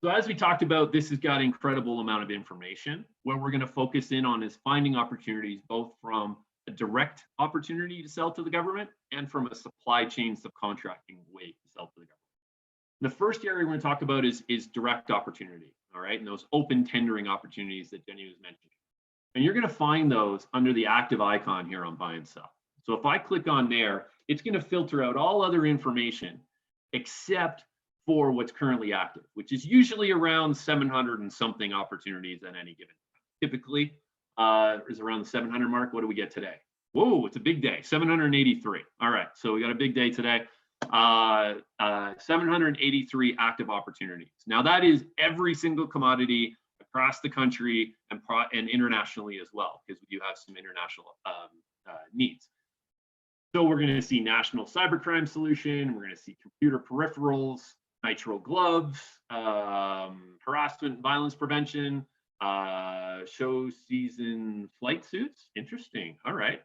So as we talked about, this has got an incredible amount of information. What we're going to focus in on is finding opportunities, both from a direct opportunity to sell to the government and from a supply chain subcontracting way to sell to the government. The first area we're going to talk about is direct opportunity, all right, and those open tendering opportunities that Jenny was mentioning. And you're going to find those under the active icon here on buy and sell. So if I click on there, it's going to filter out all other information except for what's currently active, which is usually around 700 and something opportunities at any given time. Typically is around the 700 mark. What do we get today? Whoa, it's a big day, 783. All right, so we got a big day today. 783 active opportunities. Now that is every single commodity across the country and internationally as well, because we do have some international needs. So we're going to see national cybercrime solution. We're going to see computer peripherals, nitrile gloves, harassment and violence prevention, show season flight suits. Interesting. All right.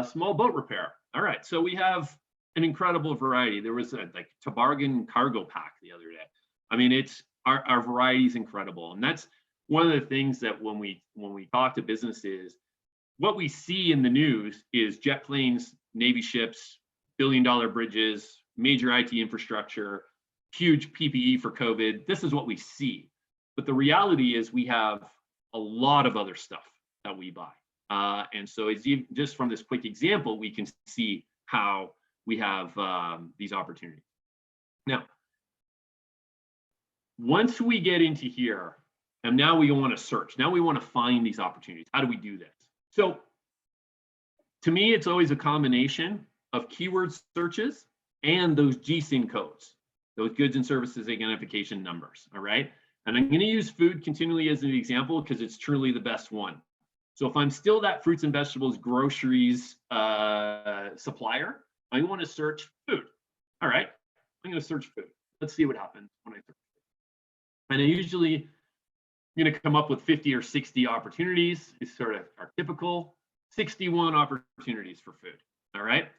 Small boat repair. All right. So we have an incredible variety. There was a toboggan cargo pack the other day. I mean, it's our variety is incredible. And that's one of the things that when we talk to businesses, what we see in the news is jet planes, Navy ships, billion-dollar bridges, major IT infrastructure, huge PPE for COVID. This is what we see. But the reality is we have a lot of other stuff that we buy. And so it's just from this quick example, we can see how we have these opportunities. Now, once we get into here, and now we want to search. Now we want to find these opportunities. How do we do this? So to me, it's always a combination of keyword searches and those GSIN codes, those goods and services identification numbers, all right? And I'm going to use food continually as an example because it's truly the best one. So if I'm still that fruits and vegetables, groceries supplier, I want to search food. All right, I'm going to search food. Let's see what happens when I search food. And I usually going to come up with 50 or 60 opportunities is sort of our typical 61 opportunities for food. All right.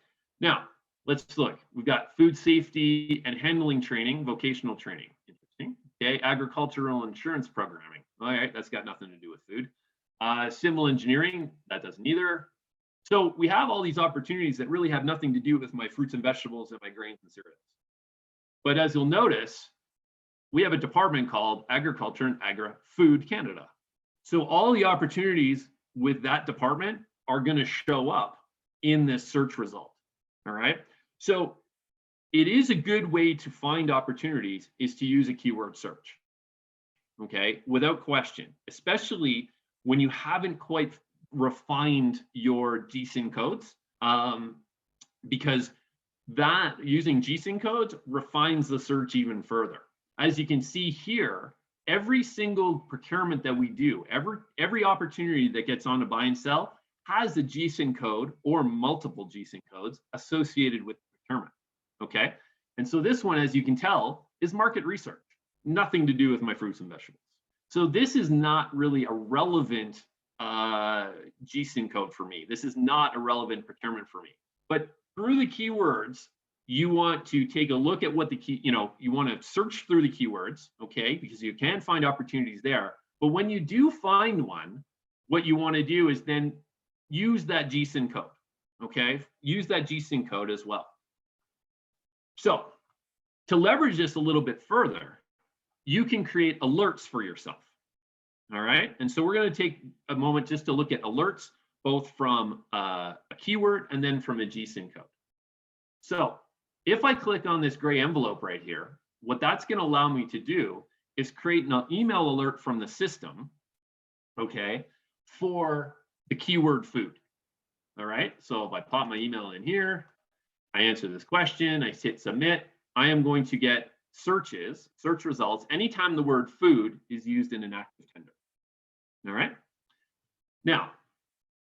Now let's look. We've got food safety and handling training, vocational training. Interesting. Okay. Agricultural insurance programming. All right. That's got nothing to do with food. Civil engineering. That doesn't either. So we have all these opportunities that really have nothing to do with my fruits and vegetables and my grains and cereals. But as you'll notice, we have a department called Agriculture and Agri-Food Canada. So all the opportunities with that department are going to show up in this search result. All right. So it is a good way to find opportunities is to use a keyword search. Okay, without question, especially when you haven't quite refined your GSIN codes, because that using GSIN codes refines the search even further. As you can see here, every single procurement that we do, every opportunity that gets on to buy and sell has a GSIN code or multiple GSIN codes associated with procurement, okay? And so this one, as you can tell, is market research, nothing to do with my fruits and vegetables. So this is not really a relevant GSIN code for me. This is not a relevant procurement for me. But through the keywords, you want to take a look at what the key, you want to search through the keywords, okay? Because you can find opportunities there. But when you do find one, what you want to do is then use that GSIN code, okay? Use that GSIN code as well. So to leverage this a little bit further, you can create alerts for yourself, all right? And so we're going to take a moment just to look at alerts, both from a keyword and then from a GSIN code. So if I click on this gray envelope right here, what that's going to allow me to do is create an email alert from the system, okay, for the keyword food. All right, so if I pop my email in here, I answer this question, I hit submit, I am going to get search results anytime the word food is used in an active tender. All right, now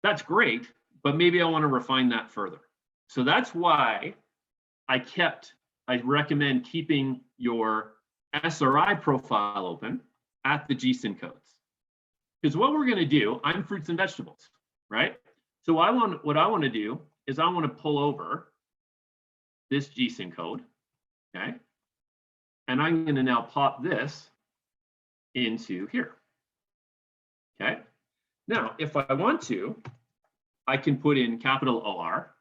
that's great, but maybe I want to refine that further. So that's why I recommend keeping your SRI profile open at the GSIN codes. Because what we're going to do, I'm fruits and vegetables, right? So what I want to do is I want to pull over this GSIN code, okay? And I'm going to now pop this into here, okay? Now, if I want to, I can put in capital OR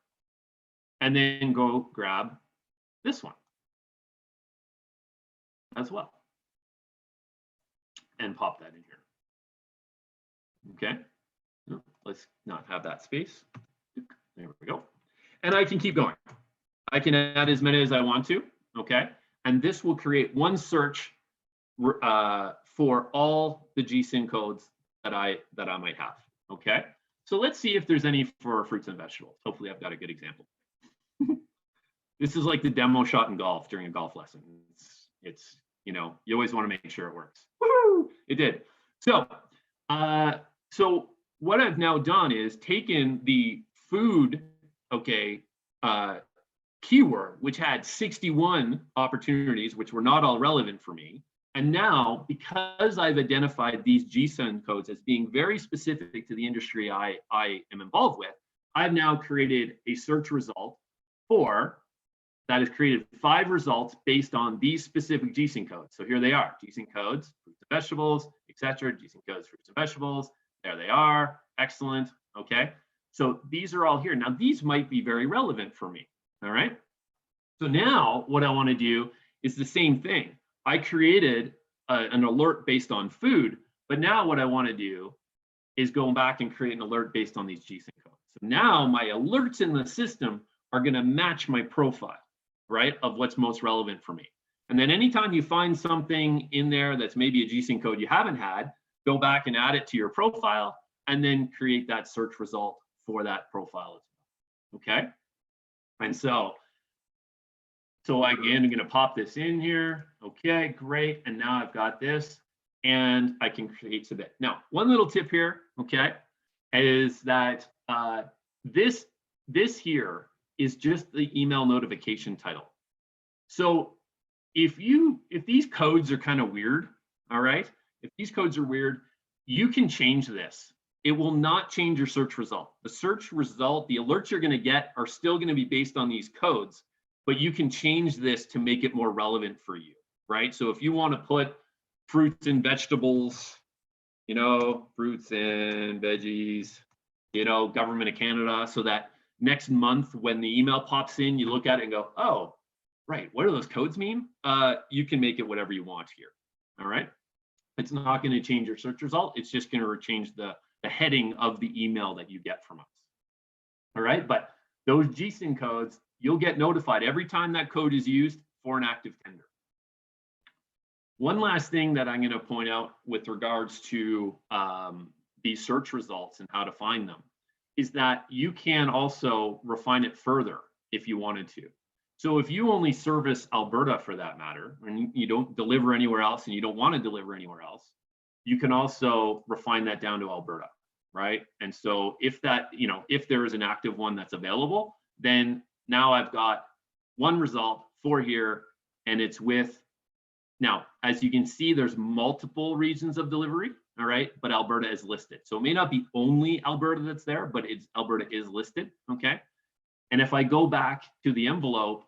and then go grab this one as well and pop that in here. Okay, no, let's not have that space. There we go. And I can keep going. I can add as many as I want to, okay? And this will create one search for all the GSIN codes that I might have, okay? So let's see if there's any for fruits and vegetables. Hopefully I've got a good example. This is like the demo shot in golf during a golf lesson. It's you always want to make sure it works. Woo! It did. So, so what I've now done is taken the food, okay, keyword, which had 61 opportunities, which were not all relevant for me. And now, because I've identified these GSIN codes as being very specific to the industry I am involved with, I've now created a search result that has created 5 results based on these specific GSIN codes. So here they are, GSIN codes, fruits and vegetables, etc. GSIN codes, fruits and vegetables. There they are. Excellent. Okay. So these are all here. Now, these might be very relevant for me. All right. So now what I want to do is the same thing. I created an alert based on food, but now what I want to do is go back and create an alert based on these GSIN codes. So now my alerts in the system are going to match my profile, right, of what's most relevant for me. And then anytime you find something in there that's maybe a GSIN code you haven't had, go back and add it to your profile and then create that search result for that profile as well. Okay. And so again, I'm going to pop this in here. Okay, great. And now I've got this and I can create a bit. Now, one little tip here, okay, is that this here is just the email notification title. So if these codes are kind of weird, all right, if these codes are weird, you can change this. It will not change your search result. The search result, the alerts you're going to get are still going to be based on these codes, but you can change this to make it more relevant for you, right? So if you want to put fruits and vegetables, fruits and veggies, Government of Canada, so that next month when the email pops in, you look at it and go, oh, right, what do those codes mean? You can make it whatever you want here, all right? It's not going to change your search result. It's just going to change the heading of the email that you get from us, all right? But those GSIN codes, you'll get notified every time that code is used for an active tender. One last thing that I'm going to point out with regards to these search results and how to find them is that you can also refine it further if you wanted to. So if you only service Alberta for that matter, and you don't deliver anywhere else and you don't want to deliver anywhere else, you can also refine that down to Alberta, right? And so if that, if there is an active one that's available, then now I've got one result for here, and it's with, now, as you can see, there's multiple regions of delivery, all right, but Alberta is listed. So it may not be only Alberta that's there, but Alberta is listed, okay? And if I go back to the envelope,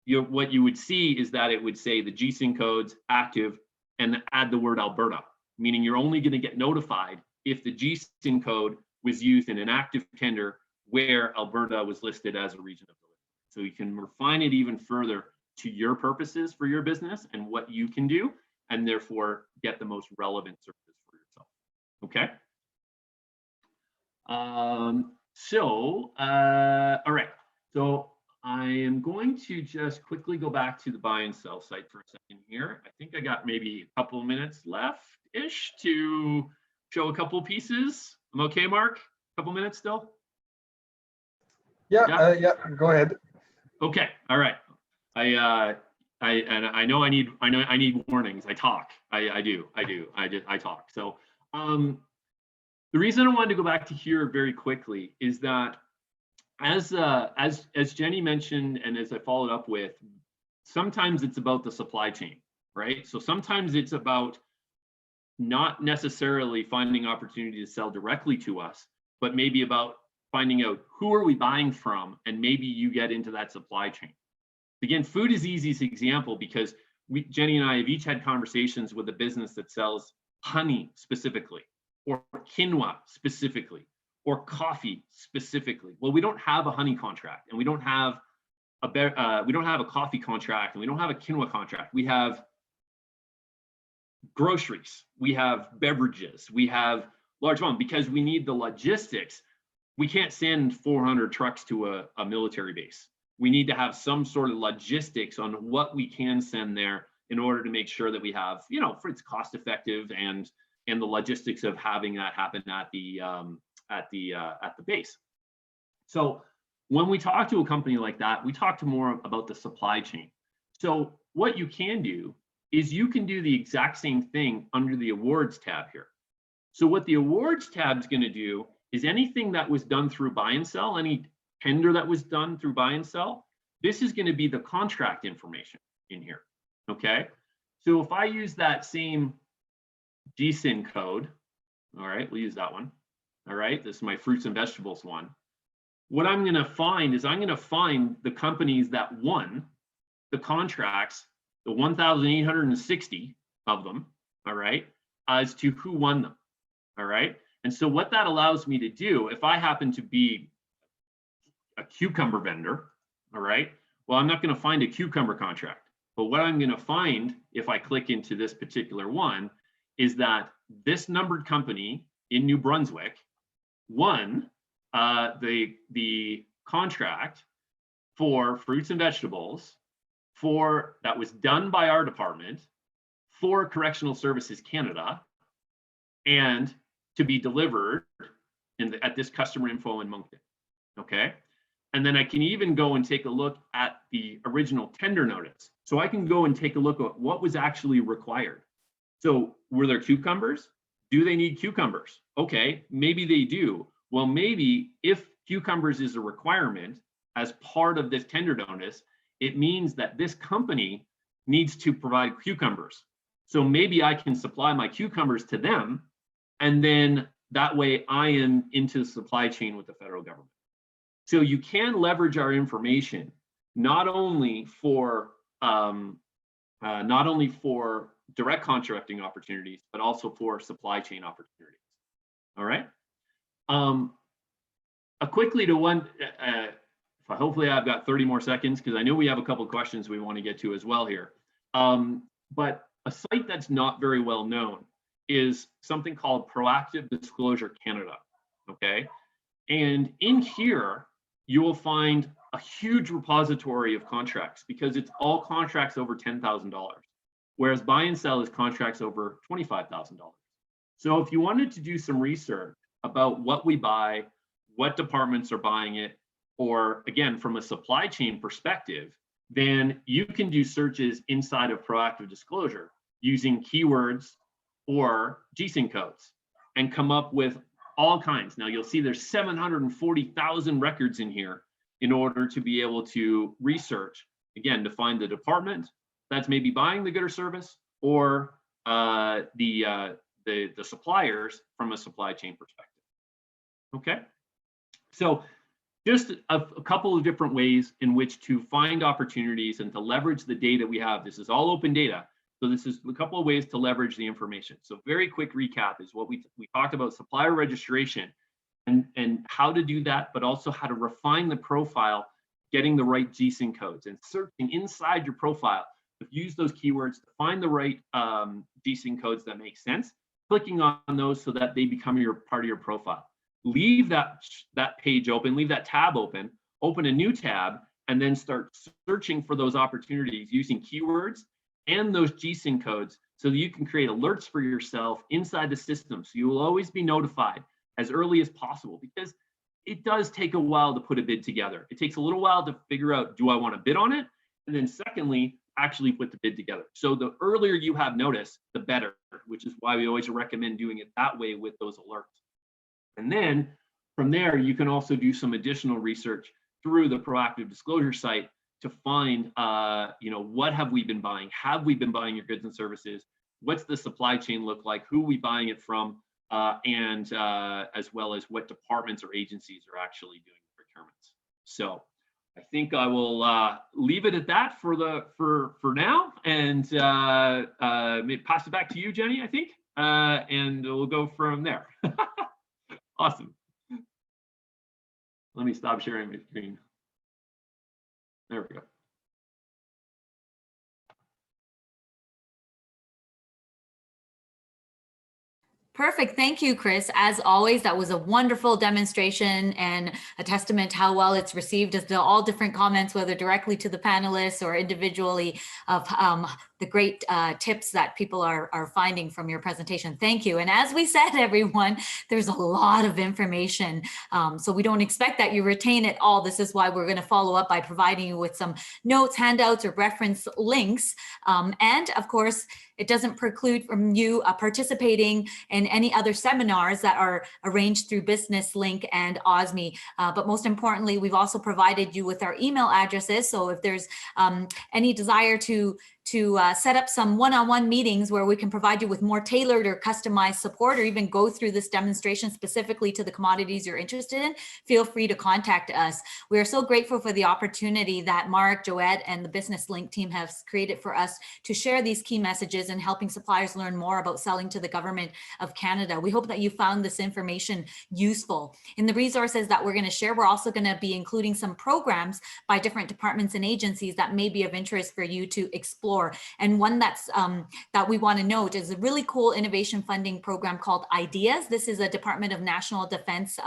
what you would see is that it would say the GSIN codes active and add the word Alberta, meaning you're only going to get notified if the GSIN code was used in an active tender where Alberta was listed as a region of delivery. So you can refine it even further to your purposes for your business and what you can do, and therefore get the most relevant services for yourself. Okay. All right. So I am going to just quickly go back to the buy and sell site for a second here. I think I got maybe a couple of minutes left-ish to show a couple pieces. I'm okay, Mark? A couple minutes still? Yeah, go ahead. Okay, all right. I know I need warnings. I talk. I talk. So the reason I wanted to go back to here very quickly is that as Jenny mentioned, and as I followed up with, sometimes it's about the supply chain, right? So sometimes it's about not necessarily finding opportunity to sell directly to us, but maybe about finding out who are we buying from, and maybe you get into that supply chain. Again, food is the easiest example because Jenny and I have each had conversations with a business that sells honey specifically, or quinoa specifically, or coffee specifically. Well, we don't have a honey contract, and we don't have a coffee contract, and we don't have a quinoa contract. We have groceries, we have beverages, we have large volume because we need the logistics. We can't send 400 trucks to a military base. We need to have some sort of logistics on what we can send there in order to make sure that we have, for it's cost effective and the logistics of having that happen at the base. So when we talk to a company like that, we talk to more about the supply chain. So what you can do is you can do the exact same thing under the awards tab here. So what the awards tab is going to do is anything that was done through buy and sell, any tender that was done through buy and sell, this is going to be the contract information in here, okay? So if I use that same GSIN code, all right, we'll use that one, all right? This is my fruits and vegetables one. What I'm going to find is I'm going to find the companies that won the contracts, the 1,860 of them, all right, as to who won them, all right? And so what that allows me to do, if I happen to be a cucumber vendor, all right, well, I'm not going to find a cucumber contract. But what I'm going to find if I click into this particular one is that this numbered company in New Brunswick won the contract for fruits and vegetables that was done by our department for Correctional Services Canada, and to be delivered at this customer info in Moncton. Okay. And then I can even go and take a look at the original tender notice. So I can go and take a look at what was actually required. So were there cucumbers? Do they need cucumbers? Okay, maybe they do. Well, maybe if cucumbers is a requirement as part of this tender notice, it means that this company needs to provide cucumbers. So maybe I can supply my cucumbers to them, and then that way I am into the supply chain with the federal government. So you can leverage our information not only for direct contracting opportunities, but also for supply chain opportunities. All right. Quickly to one. Hopefully, I've got 30 more seconds because I know we have a couple of questions we want to get to as well here. But a site that's not very well known is something called Proactive Disclosure Canada. Okay, and in here you will find a huge repository of contracts because it's all contracts over $10,000, whereas buy and sell is contracts over $25,000. So if you wanted to do some research about what we buy, what departments are buying it, or again, from a supply chain perspective, then you can do searches inside of Proactive Disclosure using keywords or GSIN codes and come up with all kinds. Now you'll see there's 740,000 records in here in order to be able to research, again, to find the department that's maybe buying the good or service, or the suppliers from a supply chain perspective. Okay, so just a couple of different ways in which to find opportunities and to leverage the data we have. This is all open data. So this is a couple of ways to leverage the information. So very quick recap is what we talked about: supplier registration and how to do that, but also how to refine the profile, getting the right GSIN codes and searching inside your profile. Use those keywords to find the right GSIN codes that make sense, clicking on those so that they become part of your profile. Leave that page open, leave that tab open, open a new tab, and then start searching for those opportunities using keywords and those GSIN codes so that you can create alerts for yourself inside the system. So you will always be notified as early as possible, because it does take a while to put a bid together. It takes a little while to figure out, do I want to bid on it? And then secondly, actually put the bid together. So the earlier you have notice, the better, which is why we always recommend doing it that way with those alerts. And then from there, you can also do some additional research through the Proactive Disclosure site to find, what have we been buying? Have we been buying your goods and services? What's the supply chain look like? Who are we buying it from? And as well as what departments or agencies are actually doing procurements. So I think I will leave it at that for now, and pass it back to you, Jenny, I think, and we'll go from there. Awesome. Let me stop sharing my screen. There we go. Perfect. Thank you, Kris. As always, that was a wonderful demonstration and a testament to how well it's received as to all different comments, whether directly to the panelists or individually, of the great tips that people are finding from your presentation. Thank you. And as we said, everyone, there's a lot of information. So we don't expect that you retain it all. This is why we're going to follow up by providing you with some notes, handouts, or reference links. And of course, it doesn't preclude from you participating in any other seminars that are arranged through Business Link and OSME. But most importantly, we've also provided you with our email addresses. So if there's any desire to to set up some one-on-one meetings where we can provide you with more tailored or customized support, or even go through this demonstration specifically to the commodities you're interested in, feel free to contact us. We are so grateful for the opportunity that Mark, Joette, and the Business Link team have created for us to share these key messages and helping suppliers learn more about selling to the Government of Canada. We hope that you found this information useful. In the resources that we're going to share, we're also going to be including some programs by different departments and agencies that may be of interest for you to explore. And one that's that we want to note is a really cool innovation funding program called IDEAS. This is a Department of National Defense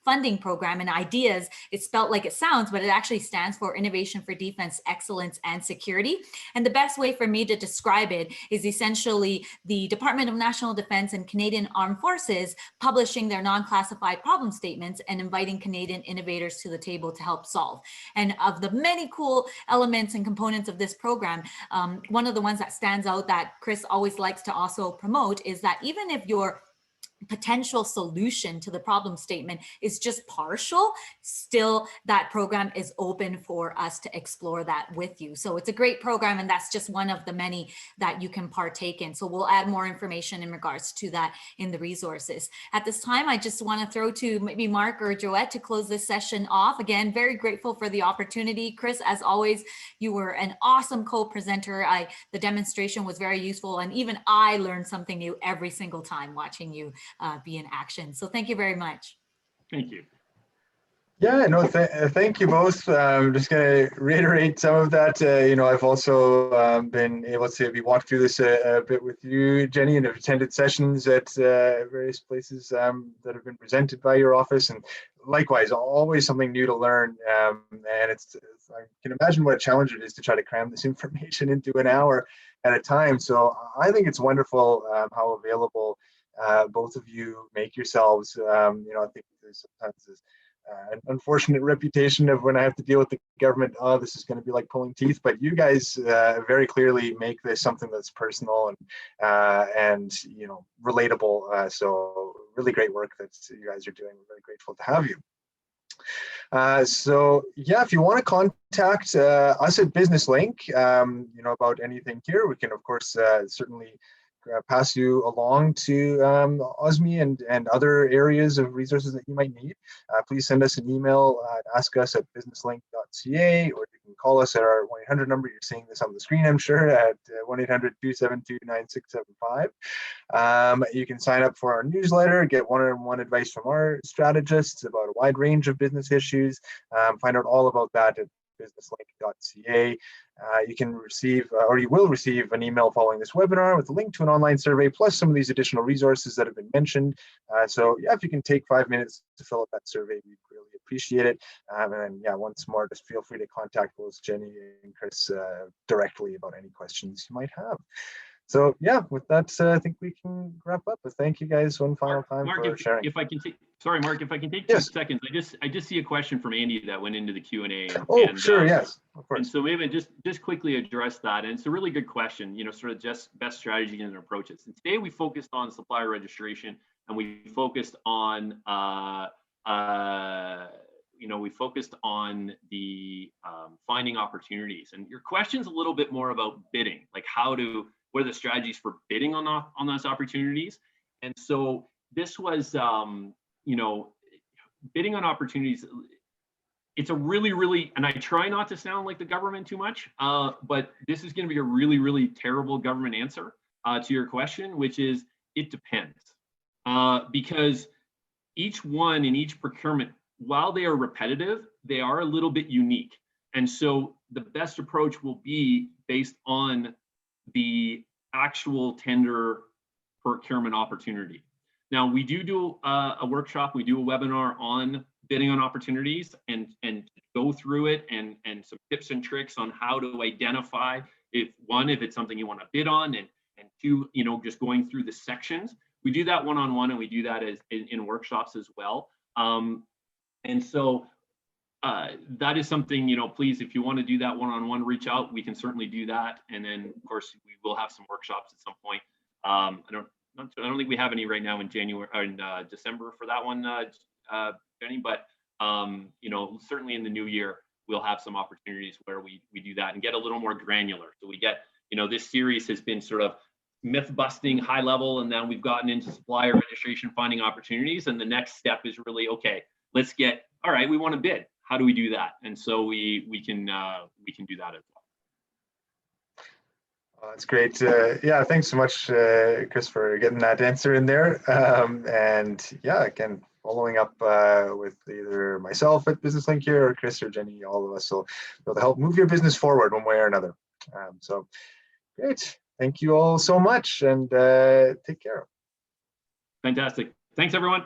funding program, and IDEAS, it's spelled like it sounds, but it actually stands for Innovation for Defense Excellence and Security. And the best way for me to describe it is essentially the Department of National Defense and Canadian Armed Forces publishing their non-classified problem statements and inviting Canadian innovators to the table to help solve. And of the many cool elements and components of this program, one of the ones that stands out that Kris always likes to also promote is that even if your potential solution to the problem statement is just partial, still that program is open for us to explore that with you. So it's a great program, and that's just one of the many that you can partake in. So we'll add more information in regards to that in the resources. At this time, I just want to throw to maybe Mark or Joette to close this session off. Again, very grateful for the opportunity. Kris, as always, you were an awesome co-presenter. The demonstration was very useful, and even I learned something new every single time watching you be in action. So thank you very much. Thank you. Yeah, no, thank you both. I'm just going to reiterate some of that. I've also been able to walk through this a bit with you, Jenny, and have attended sessions at various places that have been presented by your office. And likewise, always something new to learn. And it's I can imagine what a challenge it is to try to cram this information into an hour at a time. So I think it's wonderful how available both of you make yourselves. I think there's sometimes this an unfortunate reputation of when I have to deal with the government, oh, this is going to be like pulling teeth. But you guys very clearly make this something that's personal and relatable. So really great work that you guys are doing. We're very grateful to have you. So yeah, if you want to contact us at Business Link, about anything here, we can of course certainly pass you along to OSME and other areas of resources that you might need. Please send us an email at askus@businesslink.ca, or you can call us at our 1-800 number. You're seeing this on the screen, I'm sure, at 1-800-272-9675. You can sign up for our newsletter, get one-on-one advice from our strategists about a wide range of business issues. Find out all about that at businesslink.ca. You can receive, or you will receive, an email following this webinar with a link to an online survey, plus some of these additional resources that have been mentioned. So yeah, if you can take 5 minutes to fill out that survey, we'd really appreciate it. And then yeah, once more, just feel free to contact both Jenny and Kris directly about any questions you might have. So yeah, with that, I think we can wrap up. But thank you guys one final time for sharing. If I can take, sorry, Mark, if I can take Yes. 2 seconds, I just see a question from Andy that went into the Q&A. Oh, sure, yes, of course. And so maybe just quickly address that. And it's a really good question, sort of just best strategies and approaches. And today we focused on supplier registration, and we focused on the finding opportunities. And your question's a little bit more about bidding, like what are the strategies for bidding on those opportunities? And so this was, bidding on opportunities. It's a really, and I try not to sound like the government too much, but this is going to be a really terrible government answer to your question, which is it depends. Because each one in each procurement, while they are repetitive, they are a little bit unique. And so the best approach will be based on the actual tender procurement opportunity. Now, we do a workshop, we do a webinar on bidding on opportunities and go through it and some tips and tricks on how to identify if it's something you want to bid on, and two, just going through the sections. We do that one-on-one, and we do that in workshops as well. And so that is something, please, if you want to do that one-on-one, reach out. We can certainly do that. And then, of course, we will have some workshops at some point. I don't think we have any right now in January or in December for that one, Jenny. But certainly in the new year, we'll have some opportunities where we do that and get a little more granular. So we get this series has been sort of myth busting, high level, and then we've gotten into supplier registration, finding opportunities. And the next step is really, okay, let's get, all right, we want to bid. How do we do that? And so we can do that as well. That's great. Yeah, thanks so much, Kris, for getting that answer in there. And yeah, again, following up with either myself at Business Link here, or Kris or Jenny, all of us will be able to help move your business forward one way or another. So great. Thank you all so much, and take care. Fantastic. Thanks, everyone.